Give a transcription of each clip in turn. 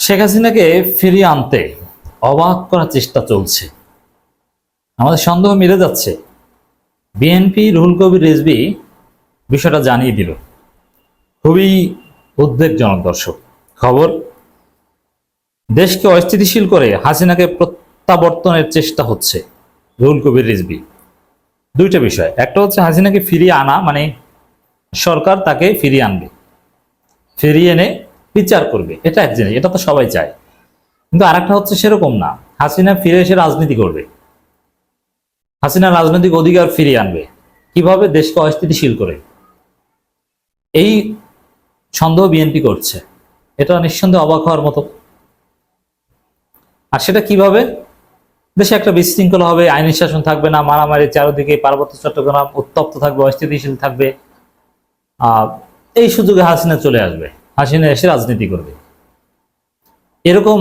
শেখ হাসিনাকে ফিরিয়ে আনতে অবাক করার চেষ্টা চলছে। আমাদের সন্দেহ মিলে যাচ্ছে। বিএনপি রুহুল কবির রিজভী বিষয়টা জানিয়ে দিল। খুবই উদ্বেগজনক দর্শক খবর। দেশকে অস্থিতিশীল করে হাসিনাকে প্রত্যাবর্তনের চেষ্টা হচ্ছে রুহুল কবির রিজভী। দুইটা বিষয়, একটা হচ্ছে হাসিনাকে ফিরিয়ে আনা, মানে সরকার তাকে ফিরিয়ে আনবে, ফিরিয়ে এনে বিচার করবে, এটা এক জিনিস, এটা তো সবাই চায়। কিন্তু আরেকটা হচ্ছে সেরকম না, হাসিনা ফিরে এসে রাজনীতি করবে, হাসিনা রাজনৈতিক অধিকার ফিরিয়ে আনবে। কিভাবে? দেশকে অস্থিতিশীল করে। এই সন্দেহ বিএনপি করছে, এটা নিঃসন্দেহে অবাক হওয়ার মতো। আর সেটা কিভাবে? দেশে একটা বিশৃঙ্খলা হবে, আইনি শাসন থাকবে না, মারামারি চারদিকে, পার্বত্য চট্টগ্রাম উত্তপ্ত থাকবে, অস্থিতিশীল থাকবে। এই সুযোগে হাসিনা চলে আসবে, হাসিনা এসে রাজনীতি করবে। এরকম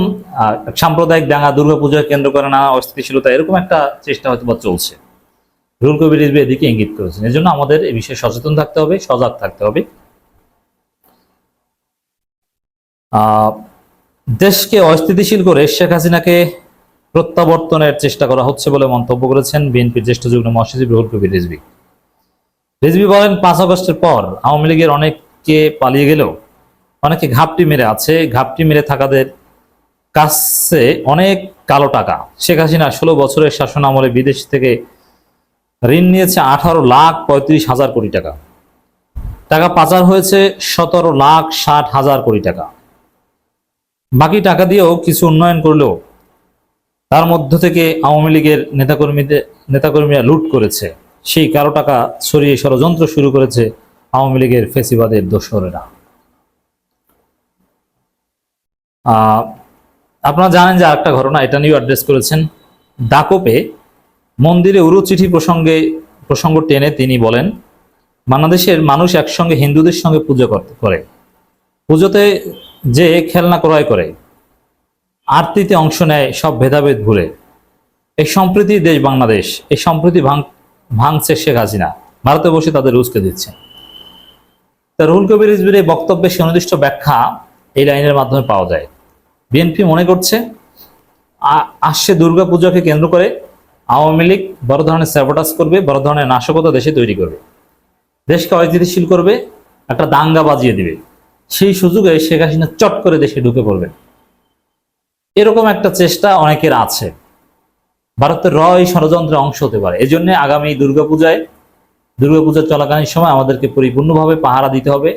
সাম্প্রদায়িক দাঙ্গা, দুর্গাপূজাকে কেন্দ্র করে নানা অস্থিতিশীলতা, এরকম একটা চেষ্টা হয়তো বা চলছে। রুহুল কবির রিজভী এদিকে ইঙ্গিত করেছেন। এজন্য আমাদের এই বিষয়ে সচেতন থাকতে হবে, সজাগ থাকতে হবে। দেশকে অস্থিতিশীল করে শেখ হাসিনাকে প্রত্যাবর্তনের চেষ্টা করা হচ্ছে বলে মন্তব্য করেছেন বিএনপির জ্যেষ্ঠ যুগ্ম মহাসচিব রুহুল কবির রিজভী। রিজভী বলেন, 5 আগস্টের পর আওয়ামী লীগের অনেকে পালিয়ে গেলেও অনেকে ঘাপটি মেরে আছে। ঘাপটি মেরে থাকাদের কাছে অনেক কালো টাকা। শেখ হাসিনা 16 বছরের শাসন আমলে বিদেশ থেকে ঋণ নিয়েছে 18,35,000 কোটি টাকা। টাকা পাচার হয়েছে 17,60,000 কোটি টাকা। বাকি টাকা দিয়েও কিছু উন্নয়ন করলেও তার মধ্য থেকে আওয়ামী লীগের নেতাকর্মীরা লুট করেছে। সেই কালো টাকা ছড়িয়ে ষড়যন্ত্র শুরু করেছে আওয়ামী লীগের ফেসিবাদের দোসরেরা। আপনারা জানেন যে আরেকটা ঘটনা, এটা নিয়ে অ্যাড্রেস করেছেন। দাকোপে মন্দিরে উরু চিঠি প্রসঙ্গ টেনে তিনি বলেন, বাংলাদেশের মানুষ একসঙ্গে হিন্দুদের সঙ্গে পুজো করে, পুজোতে যে খেলনা ক্রয় করে, আরতিতে অংশ নেয়, সব ভেদাভেদ ভুলে। এই সম্প্রীতির দেশ বাংলাদেশ। এই সম্প্রীতি ভাঙছে শেখ হাসিনা, ভারতে বসে তাদের উস্কে দিচ্ছে। তা রুহুল কবির রিজভীর এই বক্তব্যে সুনির্দিষ্ট ব্যাখ্যা এই লাইনের মাধ্যমে পাওয়া যায়। বিএনপি মনে করছে আসছে দুর্গাপূজাকে কেন্দ্র করে আওয়ামী লীগ বড় ধরনের স্যাবোটাজ করবে, বড় ধরনের নাশকতা দেশে তৈরি করবে, দেশকে অস্থিতিশীল করবে, একটা দাঙ্গা বাজিয়ে দিবে। সেই সুযোগে শেখ হাসিনা চট করে দেশে ঢুকে পড়বে। এরকম একটা চেষ্টা অনেকের আছে। ভারতের এই ষড়যন্ত্রের অংশ হতে পারে। এই জন্য আগামী দুর্গাপূজা চলাকালীন সময় আমাদেরকে পরিপূর্ণভাবে পাহারা দিতে হবে।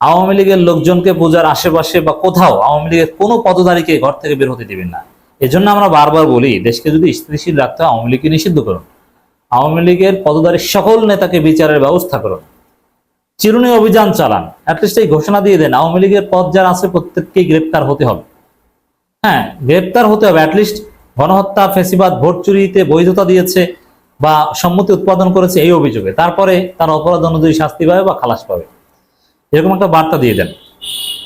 আওয়ামী লীগের লোকজনকে পূজার আশেপাশে বা কোথাও আওয়ামী লীগের কোনো পদধারীকে ঘর থেকে বের হতে দিবেন না। এজন্য আমরা বারবার বলি, দেশকে যদি স্থিতিশীল রাখতে হয় আওয়ামী লীগকে নিষিদ্ধ করুন, আওয়ামী লীগের পদধারী সকল নেতাকে বিচারের ব্যবস্থা করুন, চিরুনি অভিযান চালান, অ্যাটলিস্ট এই ঘোষণা দিয়ে দেন আওয়ামী লীগের পদ যারা আছে প্রত্যেককেই গ্রেপ্তার হতে হবে। হ্যাঁ, গ্রেপ্তার হতে হবে। অ্যাটলিস্ট গণহত্যা, ফেসিবাদ, ভোট চুরিতে বৈধতা দিয়েছে বা সম্মতি উৎপাদন করেছে এই অভিযোগে, তারপরে তার অপরাধ অনুযায়ী শাস্তি পাবে বা খালাস পাবে, এরকম একটা বার্তা দিয়ে দেন।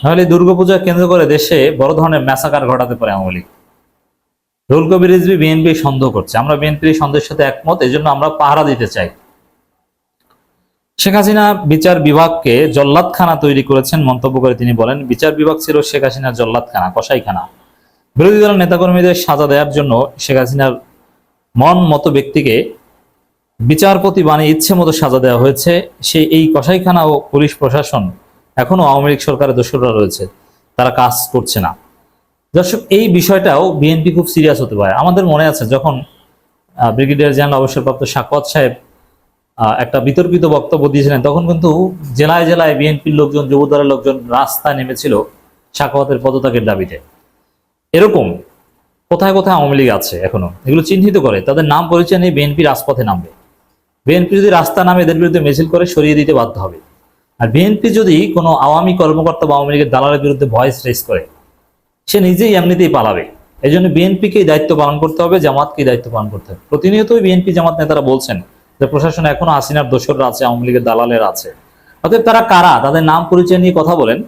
নাহলে দুর্গাপূজা কেন্দ্র করে দেশে বড় ধরনের ম্যাসাকার ঘটাতে পারে আওয়ামী লীগ। রুহুল কবির রিজভী বিএনপি সন্দেহ করছে, আমরা বিএনপির সন্দেহের সাথে একমত। এই জন্য আমরা পাহারা দিতে চাই। শেখ হাসিনা বিচার বিভাগকে জল্লাদখানা তৈরি করেছেন মন্তব্য করে তিনি বলেন, বিচার বিভাগ ছিল শেখ হাসিনার জল্লাদখানা, কসাইখানা। বিরোধী দলের নেতাকর্মীদের সাজা দেওয়ার জন্য শেখ হাসিনার মন মতো ব্যক্তিকে বিচারপতি বানিয়ে ইচ্ছে মতো সাজা দেওয়া হয়েছে। এই কসাইখানা ও পুলিশ প্রশাসন এখনো আওয়ামী লীগ সরকারের দোসররা রয়েছে, তারা কাজ করছে না। দর্শক, এই বিষয়টাও বিএনপি খুব সিরিয়াস হতে পারে। আমাদের মনে আছে যখন ব্রিগেডিয়ার জেনারেল অবসরপ্রাপ্ত সাখাওয়াত সাহেব একটা বিতর্কিত বক্তব্য দিয়েছিলেন, তখন কিন্তু জেলায় জেলায় বিএনপির লোকজন, যুবদলের লোকজন রাস্তায় নেমেছিল সাখাওয়াতের পদত্যাগের দাবিতে। এরকম কোথায় কোথায় আওয়ামী লীগ আছে এখনো, এগুলো চিহ্নিত করে তাদের নাম পরিচয় নিয়ে বিএনপি রাজপথে নামবে। বিএনপি যদি রাস্তা নামে এদের বিরুদ্ধে মিছিল করে সরিয়ে দিতে বাধ্য হবে। আর বিএনপি যদি কোনো আওয়ামী কর্মকর্তা বা আওয়ামী লীগের দালালের বিরুদ্ধে ভয়েস রেজ করে, সে নিজেই এমনিতেই পালাবে। এই জন্য বিএনপিকেই দায়িত্ব পালন করতে হবে, জামাতকেই দায়িত্ব পালন করতে হবে। প্রতিনিয়তই বিএনপি জামাত নেতারা বলছেন যে প্রশাসনে এখনো হাসিনার দোসররা আছে, আওয়ামী লীগের দালালের আছে। অতএব তারা কারা, তাদের নাম পরিচয় নিয়ে কথা বলেন।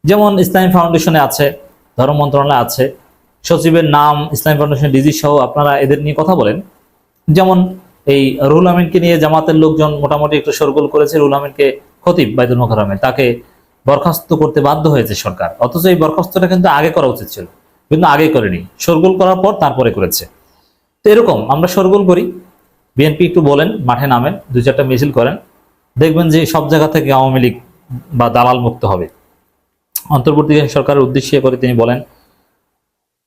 যেমন ইসলামী ফাউন্ডেশনে আছে, ধর্ম মন্ত্রণালয়ে আছে, সচিবের নাম ইসলামী ফাউন্ডেশন ডিজি সহ আপনারা এদের নিয়ে কথা বলেন। যেমন এই রুহুল আমিনকে নিয়ে জামাতের লোকজন মোটামুটি একটু শোরগোল করেছে। রুহুল আমিনকে খতিব বাইতুল মোকাররমে, তাকে বরখাস্ত করতে বাধ্য হয়েছে সরকার, অথচ এই বরখাস্তটা কিন্তু আগে করা উচিত ছিল, কিন্তু আগে করেনি, শোরগোল করার পর তারপরে করেছে। তো এরকম আমরা শোরগোল করি, বিএনপি একটু বলেন, মাঠে নামেন, 2-4টা মিছিল করেন, দেখবেন যে সব জায়গা থেকে আওয়ামী লীগ বা দালাল মুক্ত হবে। অন্তর্বর্তীকালীন সরকারের উদ্দেশ্যে করে তিনি বলেন,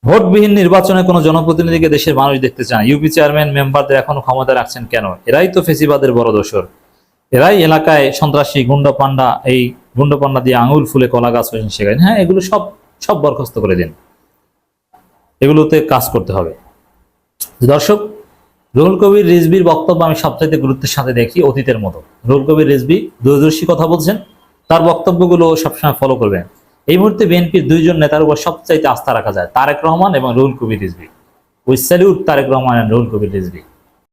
ভোটবিহীন নির্বাচনে কোনো জনপ্রতিনিধিকে দেশের মানুষ দেখতে চায় না। ইউপি চেয়ারম্যান মেম্বারদের এখনো ক্ষমতা রাখছেন কেন? এরাই তো ফেসিবাদের বড় দোসর। এরাই এলাকায় সন্ত্রাসী গুন্ডাপান্ডা, এই গুন্ডাপান্ডা দিয়ে আঙুল ফুলে কলা গাছ হয়েছেন শেখায়। হ্যাঁ, এগুলো সব সব বরখাস্ত করে দিন, এগুলোতে কাজ করতে হবে। দর্শক, রুহুল কবির রিজভির বক্তব্য আমি সবচাইতে গুরুত্বের সাথে দেখি, অতীতের মতো। রুহুল কবির রিজভি দূরদর্শী কথা বলছেন, তার বক্তব্যগুলো সবসময় ফলো করবেন। এই মুহূর্তে বিএনপির 2জন নেতার উপর সবচাইতে আস্থা রাখা যায়, তারেক রহমান এবং Ruhul Kabir Rizvi. We salute Tarique Rahman and Ruhul Kabir Rizvi.